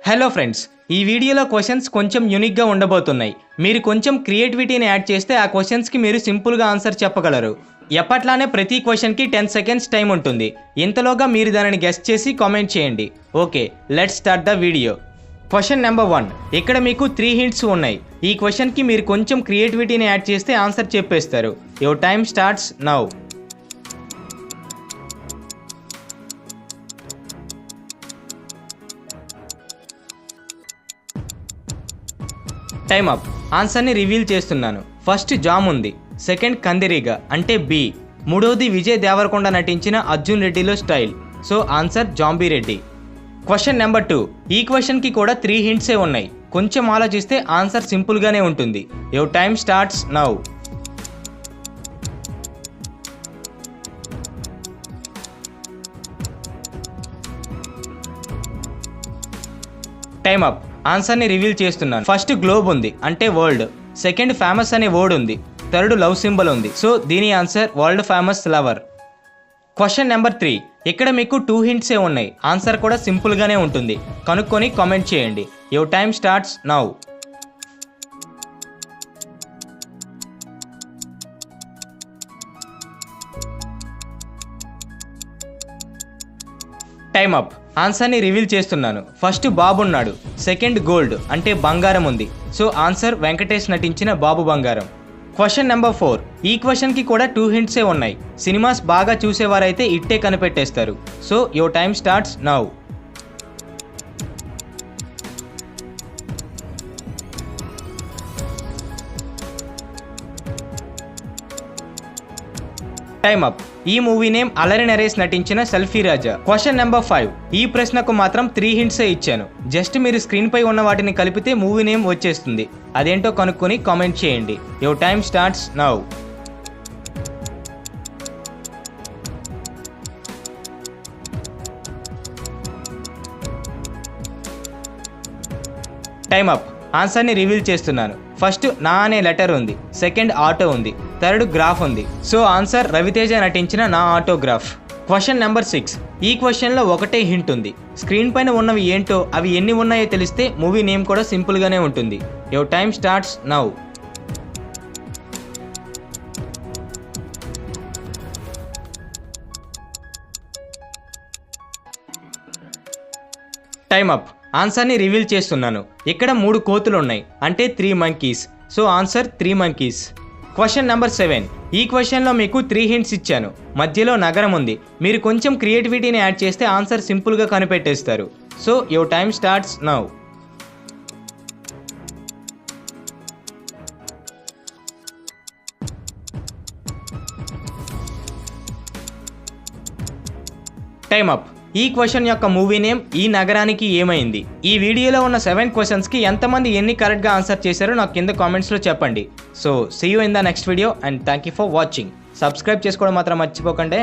Hello friends, ఈ వీడియోలో questions కొంచెం యూనిక్గా ఉండబోతున్నాయి. మీరు కొంచెం క్రియేటివిటీని యాడ్ చేస్తే ఆ క్వశ్చన్స్కి మీరు సింపుల్గా ఆన్సర్ చెప్పగలరు. ఎప్పట్లానే ప్రతి క్వశ్చన్కి 10 సెకండ్స్ టైం ఉంటుంది. ఇంతలోగా మీరు దానిని గెస్ చేసి కామెంట్ చేయండి. Okay, let's start the video. Question number 1. ఇక్కడ మీకు 3 హింట్స్ ఉన్నాయి. ఈ క్వశ్చన్కి మీరు కొంచెం క్రియేటివిటీని యాడ్ చేస్తే ఆన్సర్ చెప్పేస్తారు. Your time starts now. Time up. ఆన్సర్ని రివీల్ చేస్తున్నాను. ఫస్ట్ జామ్ ఉంది, సెకండ్ కందిరీగ అంటే బి, మూడోది విజయ్ దేవరకొండ నటించిన అర్జున్ రెడ్డిలో style. So answer zombie Reddy. Question number 2. ఈ క్వశ్చన్కి కూడా 3 హింట్సే ఉన్నాయి. కొంచెం ఆలోచిస్తే ఆన్సర్ సింపుల్గానే ఉంటుంది. Your time starts now. Time up. ఆన్సర్ని రివీల్ చేస్తున్నాను. ఫస్ట్ గ్లోబ్ ఉంది అంటే వరల్డ్, సెకండ్ ఫేమస్ అనే వర్డ్ ఉంది, థర్డ్ లవ్ సింబల్ ఉంది. సో దీని answer world famous lover. Question number 3. ఇక్కడ మీకు 2 హింట్సే ఉన్నాయి. ఆన్సర్ కూడా సింపుల్గానే ఉంటుంది. కనుక్కొని కామెంట్ చేయండి. Your time starts now. Time up. ఆన్సర్ని రివీల్ చేస్తున్నాను. ఫస్ట్ బాబు ఉన్నాడు, సెకండ్ గోల్డ్ అంటే బంగారం ఉంది. సో ఆన్సర్ వెంకటేష్ నటించిన బాబు బంగారం. Question number 4. ఈ క్వశ్చన్కి కూడా 2 హింట్సే ఉన్నాయి. సినిమాస్ బాగా చూసేవారైతే ఇట్టే కనిపెట్టేస్తారు. So your time starts now. Time up. ఈ మూవీ నేమ్ అల్లరి నరేష్ నటించిన సెల్ఫీ రాజా. Question number 5. ఈ ప్రశ్నకు మాత్రం 3 హింట్సే ఇచ్చాను. జస్ట్ మీరు స్క్రీన్ పై ఉన్న వాటిని కలిపితే మూవీ నేమ్ వచ్చేస్తుంది. అదేంటో కనుక్కొని కామెంట్ చేయండి. Your time starts now. Time up. ఆన్సర్ని రివీల్ చేస్తున్నాను. ఫస్ట్ నా అనే లెటర్ ఉంది, సెకండ్ ఆటో ఉంది, థర్డ్ గ్రాఫ్ ఉంది. సో ఆన్సర్ రవితేజ నటించిన నా ఆటోగ్రాఫ్. Question number 6. ఈ క్వశ్చన్లో ఒకటే హింట్ ఉంది. స్క్రీన్ పైన ఉన్నవి ఏంటో అవి ఎన్ని ఉన్నాయో తెలిస్తే మూవీ నేమ్ కూడా సింపుల్గానే ఉంటుంది. Your time starts now. Time up. ఆన్సర్ని రివీల్ చేస్తున్నాను. ఇక్కడ 3 కోతులు ఉన్నాయి అంటే 3 monkeys. So answer 3 monkeys. Question number 7. ఈ క్వశ్చన్లో మీకు 3 హింట్స్ ఇచ్చాను. మధ్యలో నగరం ఉంది. మీరు కొంచెం క్రియేటివిటీని యాడ్ చేస్తే ఆన్సర్ సింపుల్గా కనిపెట్టేస్తారు. So your time starts now. Time up. ఈ క్వశ్చన్ యొక్క మూవీ నేమ్ ఈ నగరానికి ఏమైంది. ఈ వీడియోలో ఉన్న 7 క్వశ్చన్స్కి ఎంతమంది ఎన్ని కరెక్ట్గా ఆన్సర్ చేశారో నాకు కింద కామెంట్స్లో చెప్పండి. So see you in the next video and thank you for watching. Subscribe చేసుకోవడం మాత్రం మర్చిపోకండి.